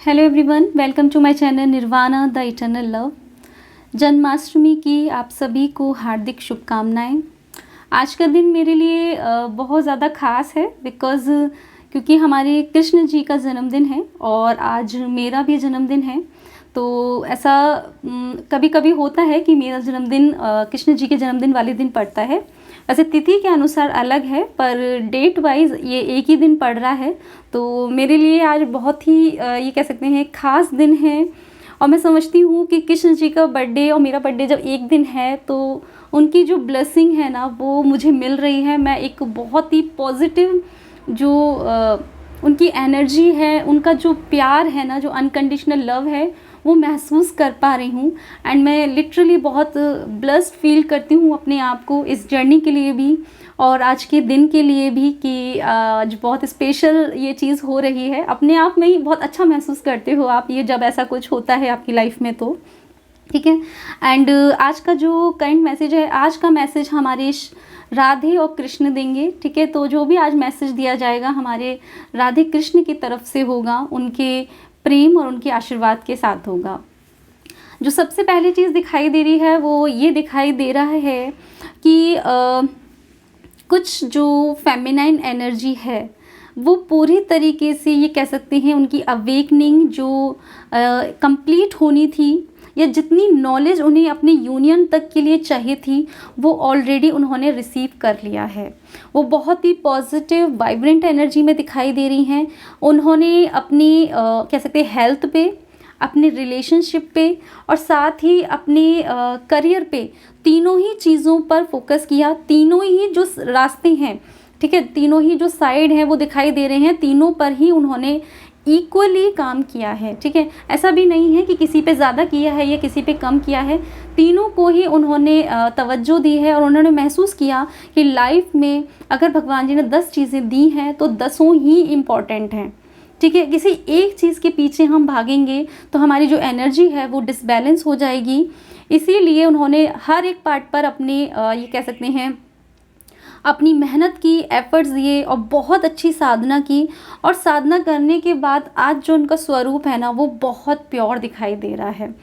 Hello everyone, welcome to my channel Nirvana the eternal love. Janmashtami की आप सभी को हार्दिक शुभकामनाएं। आज का दिन मेरे लिए बहुत ज़्यादा ख़ास है क्योंकि हमारे कृष्ण जी का जन्मदिन है और आज मेरा भी जन्मदिन है। तो ऐसा कभी कभी होता है कि मेरा जन्मदिन कृष्ण जी के जन्मदिन वाले दिन पड़ता है। वैसे तिथि के अनुसार अलग है पर डेट वाइज ये एक ही दिन पड़ रहा है। तो मेरे लिए आज बहुत ही ये कह सकते हैं ख़ास दिन है। और मैं समझती हूँ कि कृष्ण जी का बर्थडे और मेरा बर्थडे जब एक दिन है तो उनकी जो ब्लेसिंग है ना वो मुझे मिल रही है। मैं एक बहुत ही पॉजिटिव जो उनकी एनर्जी है, उनका जो प्यार है ना, जो अनकंडीशनल लव है वो महसूस कर पा रही हूँ। एंड मैं लिटरली बहुत ब्लेस्ड फील करती हूँ अपने आप को इस जर्नी के लिए भी और आज के दिन के लिए भी कि आज बहुत स्पेशल ये चीज़ हो रही है। अपने आप में ही बहुत अच्छा महसूस करते हो आप ये जब ऐसा कुछ होता है आपकी लाइफ में तो ठीक है। एंड आज का जो करंट मैसेज है, आज का मैसेज हमारे राधे और कृष्ण देंगे। ठीक है, तो जो भी आज मैसेज दिया जाएगा हमारे राधे कृष्ण की तरफ से होगा, उनके प्रेम और उनके आशीर्वाद के साथ होगा। जो सबसे पहली चीज़ दिखाई दे रही है वो ये दिखाई दे रहा है कि कुछ जो फेमिनाइन एनर्जी है वो पूरी तरीके से ये कह सकते हैं उनकी अवेकनिंग जो कंप्लीट होनी थी या जितनी नॉलेज उन्हें अपने यूनियन तक के लिए चाहिए थी वो ऑलरेडी उन्होंने रिसीव कर लिया है। वो बहुत ही पॉजिटिव वाइब्रेंट एनर्जी में दिखाई दे रही हैं। उन्होंने अपनी कह सकते हैं हेल्थ पे, अपने रिलेशनशिप पे और साथ ही अपने करियर पे, तीनों ही चीज़ों पर फोकस किया। तीनों ही जो रास्ते हैं, ठीक है, तीनों ही जो साइड हैं वो दिखाई दे रहे हैं, तीनों पर ही उन्होंने इक्वली काम किया है। ठीक है, ऐसा भी नहीं है कि किसी पे ज़्यादा किया है या किसी पे कम किया है, तीनों को ही उन्होंने तवज्जो दी है और उन्होंने महसूस किया कि लाइफ में अगर भगवान जी ने 10 चीज़ें दी हैं तो 10 ही इम्पॉर्टेंट हैं। ठीक है, किसी एक चीज़ के पीछे हम भागेंगे तो हमारी जो एनर्जी है वो डिसबैलेंस हो जाएगी। इसीलिए उन्होंने हर एक पार्ट पर अपने ये कह सकते हैं अपनी मेहनत की, एफर्ट्स दिए और बहुत अच्छी साधना की। और साधना करने के बाद आज जो उनका स्वरूप है ना वो बहुत प्योर दिखाई दे रहा है।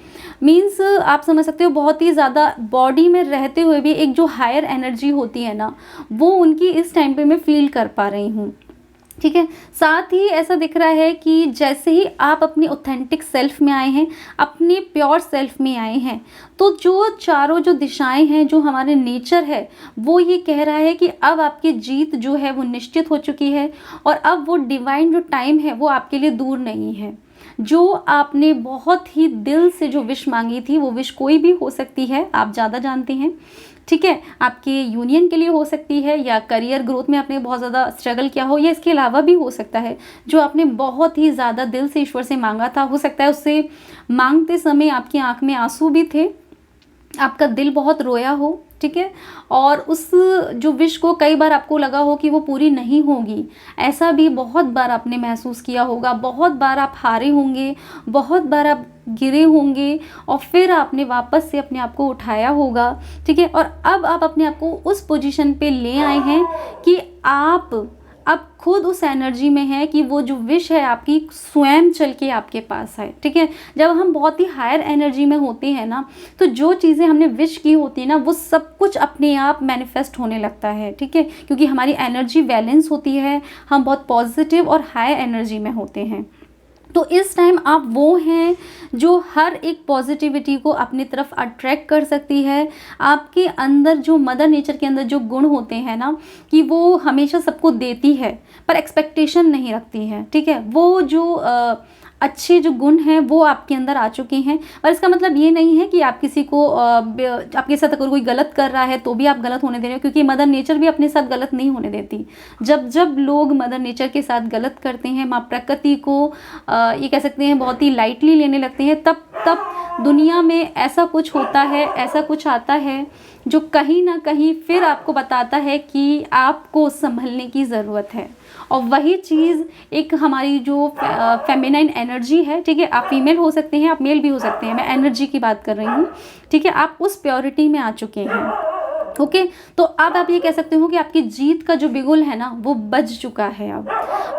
मीन्स आप समझ सकते हो बहुत ही ज़्यादा बॉडी में रहते हुए भी एक जो हायर एनर्जी होती है ना वो उनकी इस टाइम पे मैं फील कर पा रही हूँ। ठीक है, साथ ही ऐसा दिख रहा है कि जैसे ही आप अपनी ऑथेंटिक सेल्फ में आए हैं, अपने प्योर सेल्फ में आए हैं, तो जो चारों जो दिशाएं हैं, जो हमारे नेचर है वो ये कह रहा है कि अब आपकी जीत जो है वो निश्चित हो चुकी है और अब वो डिवाइन जो टाइम है वो आपके लिए दूर नहीं है। जो आपने बहुत ही दिल से जो विश मांगी थी वो विश कोई भी हो सकती है, आप ज़्यादा जानते हैं। ठीक है, आपके यूनियन के लिए हो सकती है या करियर ग्रोथ में आपने बहुत ज़्यादा स्ट्रगल किया हो या इसके अलावा भी हो सकता है जो आपने बहुत ही ज़्यादा दिल से ईश्वर से मांगा था। हो सकता है उससे मांगते समय आपकी आंख में आंसू भी थे, आपका दिल बहुत रोया हो। ठीक है, और उस जो विश को कई बार आपको लगा हो कि वो पूरी नहीं होगी, ऐसा भी बहुत बार आपने महसूस किया होगा। बहुत बार आप हारे होंगे, बहुत बार आप गिरे होंगे और फिर आपने वापस से अपने आप को उठाया होगा। ठीक है, और अब आप अपने आप को उस पोजीशन पे ले आए हैं कि आप अब खुद उस एनर्जी में है कि वो जो विश है आपकी स्वयं चल के आपके पास है। ठीक है, जब हम बहुत ही हायर एनर्जी में होते हैं ना तो जो चीज़ें हमने विश की होती है ना वो सब कुछ अपने आप मैनिफेस्ट होने लगता है। ठीक है, क्योंकि हमारी एनर्जी बैलेंस होती है, हम बहुत पॉजिटिव और हाई एनर्जी में होते हैं। तो इस टाइम आप वो हैं जो हर एक पॉजिटिविटी को अपनी तरफ अट्रैक्ट कर सकती है। आपके अंदर जो मदर नेचर के अंदर जो गुण होते हैं ना कि वो हमेशा सबको देती है पर एक्सपेक्टेशन नहीं रखती है। ठीक है, वो जो अच्छे जो गुण हैं वो आपके अंदर आ चुके हैं। और इसका मतलब ये नहीं है कि आप किसी को आपके साथ अगर कोई गलत कर रहा है तो भी आप गलत होने दे रहे हो, क्योंकि मदर नेचर भी अपने साथ गलत नहीं होने देती। जब जब लोग मदर नेचर के साथ गलत करते हैं, माँ प्रकृति को ये कह सकते हैं बहुत ही लाइटली लेने लगते हैं, तब तब दुनिया में ऐसा कुछ होता है, ऐसा कुछ आता है जो कहीं ना कहीं फिर आपको बताता है कि आपको संभलने की ज़रूरत है। और वही चीज़ एक हमारी जो फेमिनाइन एनर्जी है, ठीक है, आप फीमेल हो सकते हैं, आप मेल भी हो सकते हैं, मैं एनर्जी की बात कर रही हूँ। ठीक है, आप उस प्योरिटी में आ चुके हैं। ओके, तो अब आप ये कह सकते हो कि आपकी जीत का जो बिगुल है ना वो बज चुका है अब।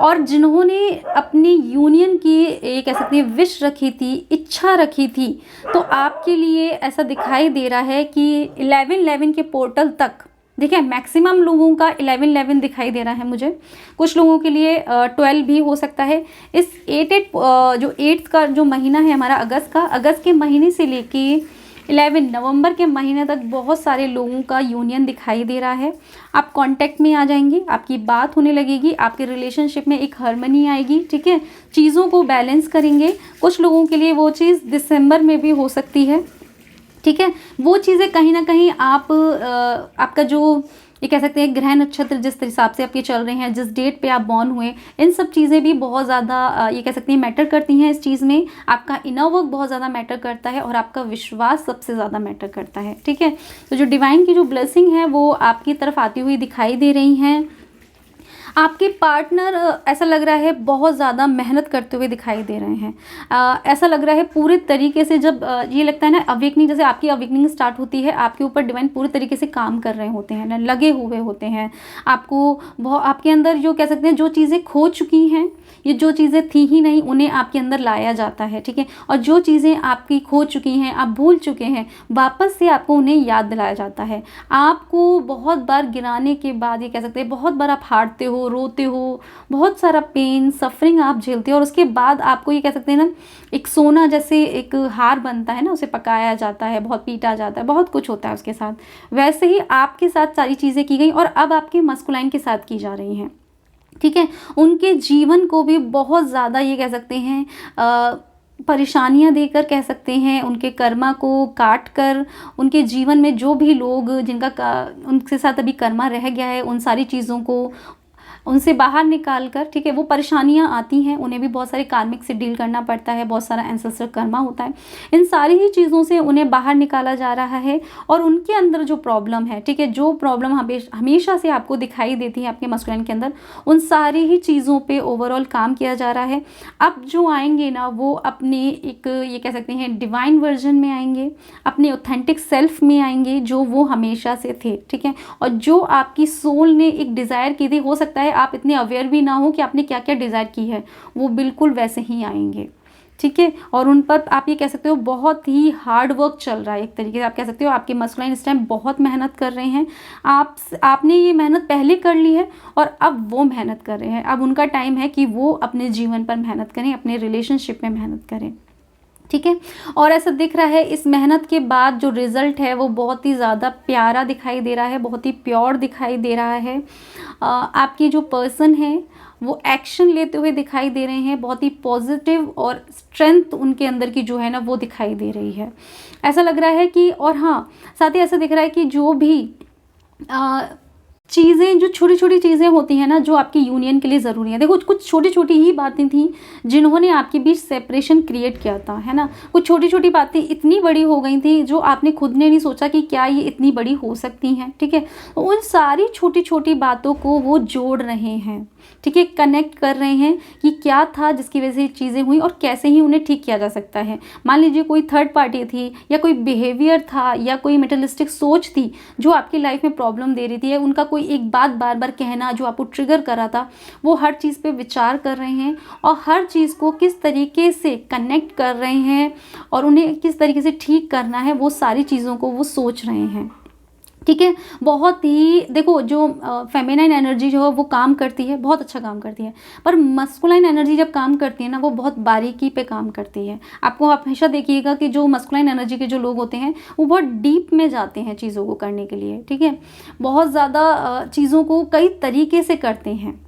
और जिन्होंने अपनी यूनियन की ये कह सकते हैं विश रखी थी, इच्छा रखी थी, तो आपके लिए ऐसा दिखाई दे रहा है कि 11-11 के पोर्टल तक देखिए मैक्सिमम लोगों का 11-11 दिखाई दे रहा है मुझे, कुछ लोगों के लिए 12 भी हो सकता है। इस 8 जो 8 का जो महीना है हमारा अगस्त का, अगस्त के महीने से लेके 11 नवंबर के महीने तक बहुत सारे लोगों का यूनियन दिखाई दे रहा है। आप कांटेक्ट में आ जाएंगे, आपकी बात होने लगेगी, आपके रिलेशनशिप में एक हार्मनी आएगी, ठीक है, चीज़ों को बैलेंस करेंगे। कुछ लोगों के लिए वो चीज़ दिसंबर में भी हो सकती है, ठीक है। वो चीज़ें कहीं ना कहीं आपका जो ये कह सकते हैं ग्रह नक्षत्र जिस हिसाब से आपके चल रहे हैं, जिस डेट पे आप बॉर्न हुए, इन सब चीज़ें भी बहुत ज़्यादा ये कह सकते हैं मैटर करती हैं। इस चीज़ में आपका इनर वर्क बहुत ज़्यादा मैटर करता है और आपका विश्वास सबसे ज़्यादा मैटर करता है, ठीक है। तो जो डिवाइन की जो ब्लेसिंग है वो आपकी तरफ आती हुई दिखाई दे रही हैं। आपके पार्टनर ऐसा लग रहा है बहुत ज़्यादा मेहनत करते हुए दिखाई दे रहे हैं। ऐसा लग रहा है पूरे तरीके से, जब ये लगता है ना अवेकनिंग, जैसे आपकी अवेकनिंग स्टार्ट होती है, आपके ऊपर डिवाइन पूरे तरीके से काम कर रहे होते हैं ना, लगे हुए होते हैं। आपको बहुत आपके अंदर जो कह सकते हैं जो चीज़ें खो चुकी हैं, ये जो चीज़ें थी ही नहीं उन्हें आपके अंदर लाया जाता है, ठीक है। और जो चीज़ें आपकी खो चुकी हैं, आप भूल चुके हैं, वापस से आपको उन्हें याद दिलाया जाता है। आपको बहुत बार गिराने के बाद ये कह सकते हैं बहुत बार आप हारते हो, रोते हो, बहुत सारा पेन सफरिंग आप झेलते हो, और उसके बाद आपको ये कह सकते हैं ना एक सोना जैसे एक हार बनता है ना, उसे पकाया जाता है, बहुत पीटा जाता है, बहुत कुछ होता है उसके साथ। वैसे ही आपके साथ सारी चीज़ें की गई और अब आपके मस्कुलाइन के साथ की जा रही हैं, ठीक है। उनके जीवन को भी बहुत ज़्यादा ये कह सकते हैं परेशानियाँ देकर कह सकते हैं, उनके कर्मा को काट कर, उनके जीवन में जो भी लोग उनके साथ अभी कर्मा रह गया है, उन सारी चीज़ों को उनसे बाहर निकाल कर, ठीक है, वो परेशानियाँ आती हैं, उन्हें भी बहुत सारे कार्मिक से डील करना पड़ता है, बहुत सारा एंसेस्टर कर्मा होता है। इन सारी ही चीज़ों से उन्हें बाहर निकाला जा रहा है और उनके अंदर जो प्रॉब्लम है, ठीक है, जो प्रॉब्लम हमेशा से आपको दिखाई देती है आपके मस्कुलिन के अंदर, उन सारी ही चीज़ों पे ओवरऑल काम किया जा रहा है। अब जो आएंगे ना वो अपने एक ये कह सकते हैं डिवाइन वर्जन में आएंगे, अपने ऑथेंटिक सेल्फ में आएंगे जो वो हमेशा से थे, ठीक है। और जो आपकी सोल ने एक डिज़ायर की थी, हो सकता है आप इतने अवेयर भी ना हो कि आपने क्या क्या डिज़ायर की है, वो बिल्कुल वैसे ही आएंगे, ठीक है। और उन पर आप ये कह सकते हो बहुत ही हार्ड वर्क चल रहा है, एक तरीके से आप कह सकते हो आपके मस्कुलाइन इस टाइम बहुत मेहनत कर रहे हैं। आपने ये मेहनत पहले कर ली है और अब वो मेहनत कर रहे हैं। अब उनका टाइम है कि वो अपने जीवन पर मेहनत करें, अपने रिलेशनशिप में मेहनत करें, ठीक है। और ऐसा दिख रहा है इस मेहनत के बाद जो रिज़ल्ट है वो बहुत ही ज़्यादा प्यारा दिखाई दे रहा है, बहुत ही प्योर दिखाई दे रहा है। आपकी जो पर्सन है वो एक्शन लेते हुए दिखाई दे रहे हैं, बहुत ही पॉजिटिव और स्ट्रेंथ उनके अंदर की जो है ना वो दिखाई दे रही है। ऐसा लग रहा है कि, और हाँ साथ ही ऐसा दिख रहा है कि जो भी चीज़ें, जो छोटी छोटी चीज़ें होती हैं ना जो आपकी यूनियन के लिए ज़रूरी है, देखो कुछ छोटी छोटी ही बातें थी जिन्होंने आपके बीच सेपरेशन क्रिएट किया था, है ना। कुछ छोटी छोटी बातें इतनी बड़ी हो गई थी जो आपने खुद ने नहीं सोचा कि क्या ये इतनी बड़ी हो सकती हैं, ठीक है। तो उन सारी छोटी छोटी बातों को वो जोड़ रहे हैं, ठीक है, कनेक्ट कर रहे हैं कि क्या था जिसकी वजह से चीज़ें हुई और कैसे ही उन्हें ठीक किया जा सकता है। मान लीजिए कोई थर्ड पार्टी थी या कोई बिहेवियर था या कोई मेटलिस्टिक सोच थी जो आपकी लाइफ में प्रॉब्लम दे रही थी, या उनका कोई एक बात बार बार कहना जो आपको ट्रिगर कर रहा था, वो हर चीज़ पे विचार कर रहे हैं और हर चीज़ को किस तरीके से कनेक्ट कर रहे हैं और उन्हें किस तरीके से ठीक करना है, वो सारी चीज़ों को वो सोच रहे हैं, ठीक है। बहुत ही देखो जो फेमिनाइन एनर्जी जो है वो काम करती है, बहुत अच्छा काम करती है, पर मस्कुलाइन एनर्जी जब काम करती है ना वो बहुत बारीकी पे काम करती है। आपको हमेशा देखिएगा कि जो मस्कुलाइन एनर्जी के जो लोग होते हैं वो बहुत डीप में जाते हैं चीज़ों को करने के लिए, ठीक है, बहुत ज़्यादा चीज़ों को कई तरीके से करते हैं,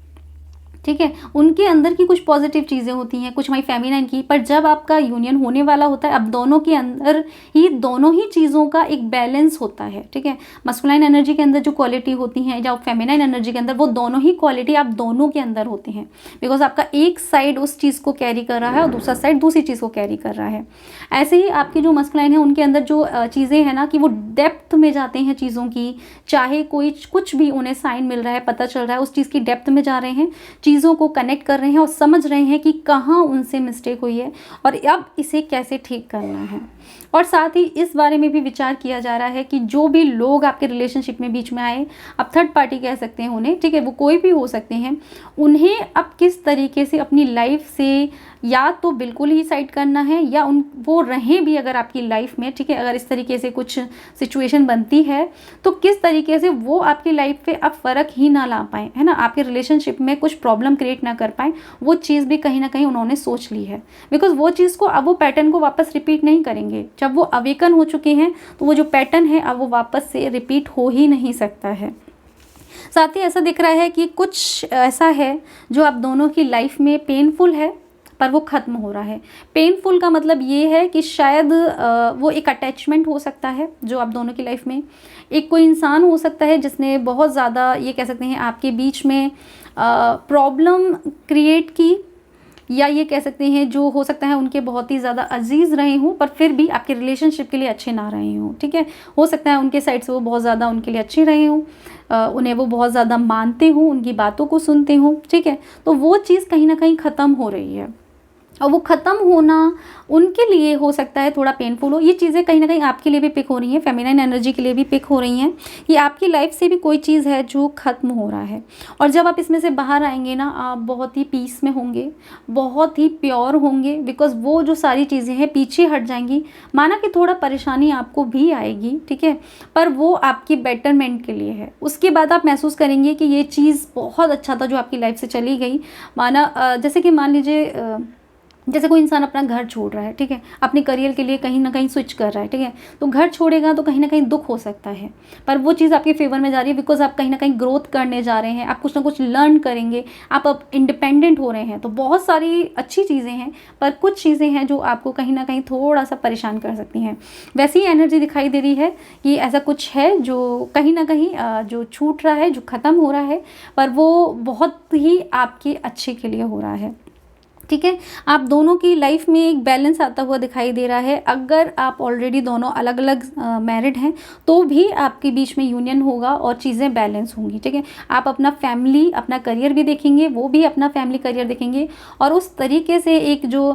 ठीक है। उनके अंदर की कुछ पॉजिटिव चीज़ें होती हैं, कुछ हमारी फेमिनाइन की, पर जब आपका यूनियन होने वाला होता है अब दोनों के अंदर ही दोनों ही चीज़ों का एक बैलेंस होता है, ठीक है। मस्कुलाइन एनर्जी के अंदर जो क्वालिटी होती हैं या फेमिनाइन एनर्जी के अंदर वो दोनों ही क्वालिटी आप दोनों के अंदर होते हैं, बिकॉज आपका एक साइड उस चीज़ को कैरी कर रहा है और दूसरा साइड दूसरी चीज़ को कैरी कर रहा है। ऐसे ही आपकी जो मस्कुलाइन है उनके अंदर जो चीज़ें हैं ना कि वो डेप्थ में जाते हैं चीज़ों की, चाहे कोई कुछ भी उन्हें साइन मिल रहा है, पता चल रहा है, उस चीज़ की डेप्थ में जा रहे हैं, चीज़ों को कनेक्ट कर रहे हैं और समझ रहे हैं कि कहाँ उनसे मिस्टेक हुई है और अब इसे कैसे ठीक करना है। और साथ ही इस बारे में भी विचार किया जा रहा है कि जो भी लोग आपके रिलेशनशिप में बीच में आए, आप थर्ड पार्टी कह सकते हैं उन्हें, ठीक है, वो कोई भी हो सकते हैं, उन्हें अब किस तरीके से अपनी लाइफ से या तो बिल्कुल ही साइड करना है या वो रहें भी अगर आपकी लाइफ में, ठीक है, अगर इस तरीके से कुछ सिचुएशन बनती है तो किस तरीके से वो आपकी लाइफ पे अब फ़र्क ही ना ला पाएँ, है ना, आपके रिलेशनशिप में कुछ प्रॉब्लम क्रिएट ना कर पाएँ, वो चीज़ भी कहीं ना कहीं उन्होंने सोच ली है। बिकॉज वो चीज़ को अब वो पैटर्न को वापस रिपीट नहीं करेंगे। जब वो अवेकन हो चुके हैं तो वो जो पैटर्न है अब वो वापस से रिपीट हो ही नहीं सकता है। साथ ही ऐसा दिख रहा है कि कुछ ऐसा है जो आप दोनों की लाइफ में पेनफुल है पर वो ख़त्म हो रहा है। पेनफुल का मतलब ये है कि शायद वो एक अटैचमेंट हो सकता है जो आप दोनों की लाइफ में, एक कोई इंसान हो सकता है जिसने बहुत ज़्यादा, ये कह सकते हैं, आपके बीच में प्रॉब्लम क्रिएट की, या ये कह सकते हैं जो हो सकता है उनके बहुत ही ज़्यादा अजीज़ रहे हों पर फिर भी आपके रिलेशनशिप के लिए अच्छे ना रहे हों, ठीक है। हो सकता है उनके साइड से वो बहुत ज़्यादा उनके लिए अच्छे रहे हों, उन्हें वो बहुत ज़्यादा मानते हों, उनकी बातों को सुनते हों, ठीक है। तो वो चीज़ कहीं ना कहीं ख़त्म हो रही है और वो ख़त्म होना उनके लिए हो सकता है थोड़ा पेनफुल हो। ये चीज़ें कहीं ना कहीं आपके लिए भी पिक हो रही हैं, फेमिनाइन एनर्जी के लिए भी पिक हो रही हैं। ये आपकी लाइफ से भी कोई चीज़ है जो ख़त्म हो रहा है और जब आप इसमें से बाहर आएंगे ना, आप बहुत ही पीस में होंगे, बहुत ही प्योर होंगे, बिकॉज वो जो सारी चीज़ें हैं पीछे हट जाएंगी। माना कि थोड़ा परेशानी आपको भी आएगी, ठीक है, पर वो आपकी बेटरमेंट के लिए है। उसके बाद आप महसूस करेंगे कि ये चीज़ बहुत अच्छा था जो आपकी लाइफ से चली गई। माना जैसे कि मान लीजिए जैसे कोई इंसान अपना घर छोड़ रहा है, ठीक है, अपने करियर के लिए कहीं ना कहीं स्विच कर रहा है, ठीक है, तो घर छोड़ेगा तो कहीं ना कहीं दुख हो सकता है, पर वो चीज़ आपके फेवर में जा रही है बिकॉज आप कहीं ना कहीं ग्रोथ करने जा रहे हैं, आप कुछ ना कुछ लर्न करेंगे, आप अब इंडिपेंडेंट हो रहे हैं। तो बहुत सारी अच्छी चीज़ें हैं पर कुछ चीज़ें हैं जो आपको कहीं ना कहीं थोड़ा सा परेशान कर सकती हैं। वैसी ही एनर्जी दिखाई दे रही है कि ऐसा कुछ है जो कहीं ना कहीं जो छूट रहा है, जो ख़त्म हो रहा है, पर वो बहुत ही आपके अच्छे के लिए हो रहा है, ठीक है। आप दोनों की लाइफ में एक बैलेंस आता हुआ दिखाई दे रहा है। अगर आप ऑलरेडी दोनों अलग अलग मैरिड हैं तो भी आपके बीच में यूनियन होगा और चीज़ें बैलेंस होंगी, ठीक है। आप अपना फैमिली, अपना करियर भी देखेंगे, वो भी अपना फैमिली करियर देखेंगे और उस तरीके से एक जो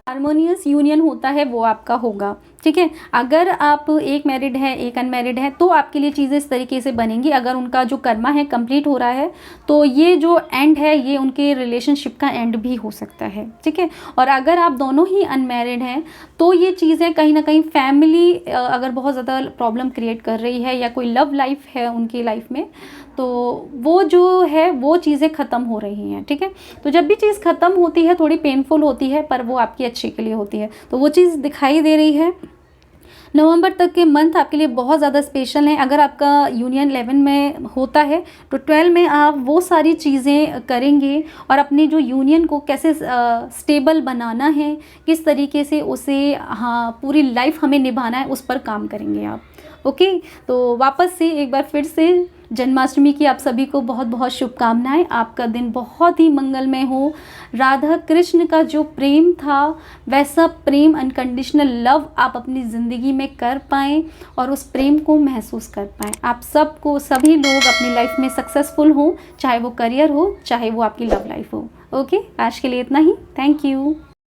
हारमोनियस यूनियन होता है वो आपका होगा, ठीक है। अगर आप एक मैरिड है, एक अनमैरिड है, तो आपके लिए चीज़ें इस तरीके से बनेंगी। अगर उनका जो कर्मा है कंप्लीट हो रहा है तो ये जो एंड है ये उनके रिलेशनशिप का एंड भी हो सकता है, ठीक है। और अगर आप दोनों ही अनमैरिड हैं तो ये चीज़ें कहीं ना कहीं फैमिली अगर बहुत ज़्यादा प्रॉब्लम क्रिएट कर रही है या कोई लव लाइफ है उनकी लाइफ में, तो वो जो है वो चीज़ें ख़त्म हो रही हैं, ठीक है। तो जब भी चीज़ ख़त्म होती है थोड़ी पेनफुल होती है पर वो आपकी अच्छे के लिए होती है। तो वो चीज़ दिखाई दे रही है। नवंबर तक के मंथ आपके लिए बहुत ज़्यादा स्पेशल हैं। अगर आपका यूनियन 11 में होता है तो 12 में आप वो सारी चीज़ें करेंगे और अपनी जो यूनियन को कैसे स्टेबल बनाना है, किस तरीके से उसे पूरी लाइफ हमें निभाना है, उस पर काम करेंगे आप। ओके, तो वापस से एक बार फिर से जन्माष्टमी की आप सभी को बहुत बहुत शुभकामनाएं। आपका दिन बहुत ही मंगलमय हो। राधा कृष्ण का जो प्रेम था वैसा प्रेम, अनकंडीशनल लव आप अपनी ज़िंदगी में कर पाएँ और उस प्रेम को महसूस कर पाएँ। आप सबको, सभी लोग अपनी लाइफ में सक्सेसफुल हों, चाहे वो करियर हो, चाहे वो आपकी लव लाइफ हो। ओके, आज के लिए इतना ही। Thank you.